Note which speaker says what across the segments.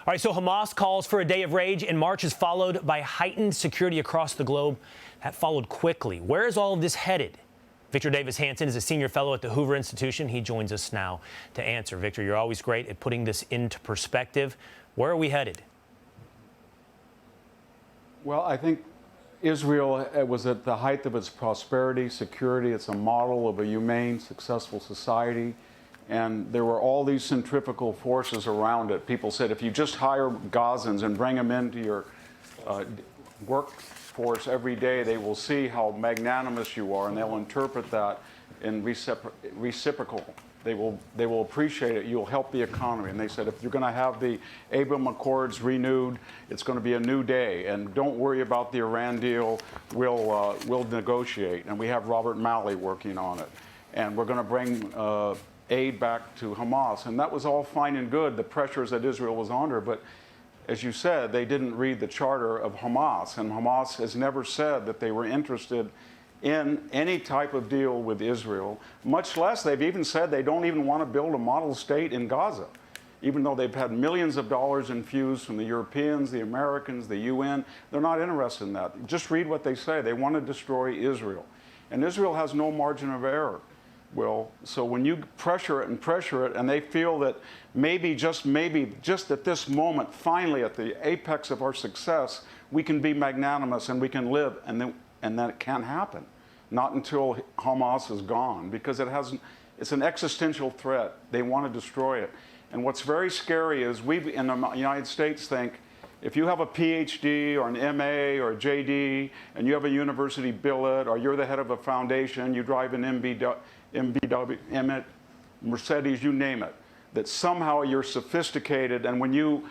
Speaker 1: All right, so Hamas calls for a day of rage, and March is followed by heightened security across the globe. That followed quickly. Where is all of this headed? Victor Davis Hanson is a senior fellow at the Hoover Institution. He joins us now to answer. Victor, you're always great at putting this into perspective. Where are we headed?
Speaker 2: Well, I think Israel was at the height of its prosperity, security. It's a model of a humane, successful society. And there were all these centrifugal forces around it. People said, if you just hire Gazans and bring them into your workforce every day, they will see how magnanimous you are, and they'll interpret that in reciprocal. They will appreciate it. You'll help the economy. And they said, if you're going to have the Abraham Accords renewed, it's going to be a new day. And don't worry about the Iran deal. We'll negotiate. And we have Robert Malley working on it. And we're going to bring aid back to Hamas. And that was all fine and good, the pressures that Israel was under. But as you said, they didn't read the charter of Hamas. And Hamas has never said that they were interested in any type of deal with Israel, much less they've even said they don't even want to build a model state in Gaza, even though they've had millions of dollars infused from the Europeans, the Americans, the UN. They're not interested in that. Just read what they say. They want to destroy Israel. And Israel has no margin of error. Well, so when you pressure it, and they feel that maybe, just at this moment, finally at the apex of our success, we can be magnanimous and we can live, and that can't happen. Not until Hamas is gone, because it's an existential threat. They want to destroy it. And what's very scary is we in the United States think, if you have a PhD or an MA or a JD, and you have a university billet, or you're the head of a foundation, you drive an MBW, Mercedes, you name it, that somehow you're sophisticated, and when you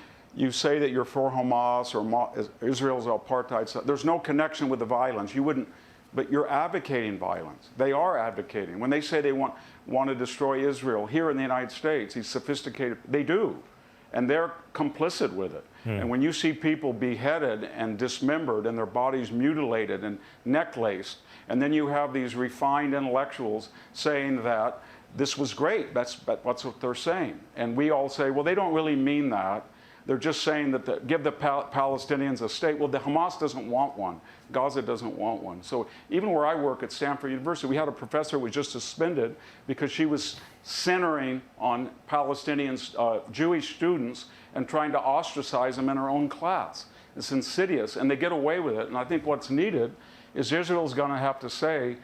Speaker 2: say that you're for Hamas or Israel's apartheid, there's no connection with the violence. You wouldn't, but you're advocating violence. They are advocating. When they say they want to destroy Israel here in the United States, these sophisticated, they do. And they're complicit with it. And when you see people beheaded and dismembered and their bodies mutilated and necklaced, and then you have these refined intellectuals saying that this was great, that's what they're saying. And we all say, well, they don't really mean that. They're just saying that give the Palestinians a state. Well, the Hamas doesn't want one. Gaza doesn't want one. So even where I work at Stanford University, we had a professor who was just suspended because she was centering on Palestinian Jewish students and trying to ostracize them in her own class. It's insidious, and they get away with it. And I think what's needed is Israel's going to have to say,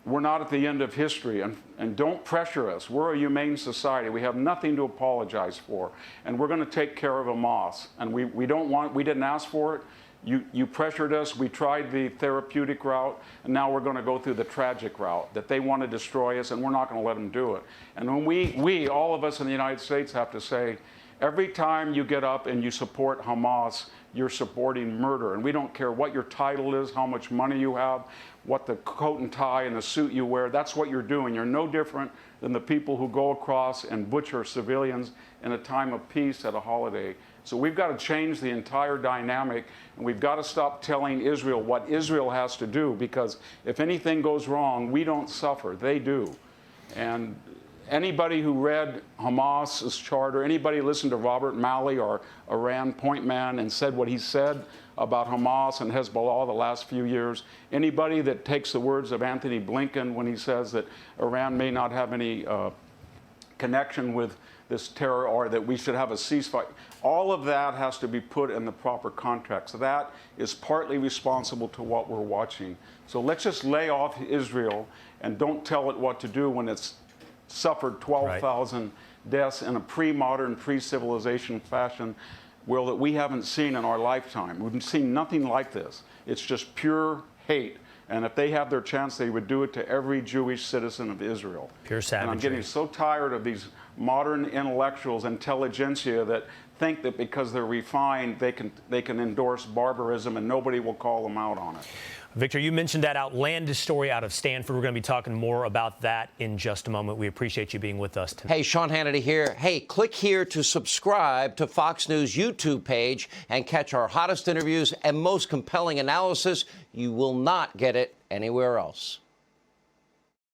Speaker 2: we're not at the end of history, and don't pressure us. We're a humane society. We have nothing to apologize for, and we're going to take care of Hamas. And we didn't ask for it. You pressured us. We tried the therapeutic route, and now we're going to go through the tragic route, that they want to destroy us, and we're not going to let them do it. And when we, all of us in the United States, have to say, every time you get up and you support Hamas, you're supporting murder. And we don't care what your title is, how much money you have, what the coat and tie and the suit you wear. That's what you're doing. You're no different than the people who go across and butcher civilians in a time of peace at a holiday. So we've got to change the entire dynamic, and we've got to stop telling Israel what Israel has to do, because if anything goes wrong, we don't suffer. They do. And anybody who read Hamas's charter, anybody listened to Robert Malley or Iran point man and said what he said about Hamas and Hezbollah the last few years, anybody that takes the words of Anthony Blinken when he says that Iran may not have any connection with this terror, or that we should have a ceasefire, all of that has to be put in the proper context. That is partly responsible to what we're watching. So let's just lay off Israel and don't tell it what to do when it's suffered 12,000 deaths in a pre-modern, pre-civilization fashion, well, that we haven't seen in our lifetime. We've seen nothing like this. It's just pure hate. And if they have their chance, they would do it to every Jewish citizen of Israel.
Speaker 1: Pure savagery.
Speaker 2: And I'm getting so tired of these modern intellectuals, intelligentsia, that think that because they're refined, they can endorse barbarism and nobody will call them out on it.
Speaker 1: Victor, you mentioned that outlandish story out of Stanford. We're going to be talking more about that in just a moment. We appreciate you being with us tonight.
Speaker 3: Hey, Sean Hannity here. Hey, click here to subscribe to Fox News YouTube page and catch our hottest interviews and most compelling analysis. You will not get it anywhere else.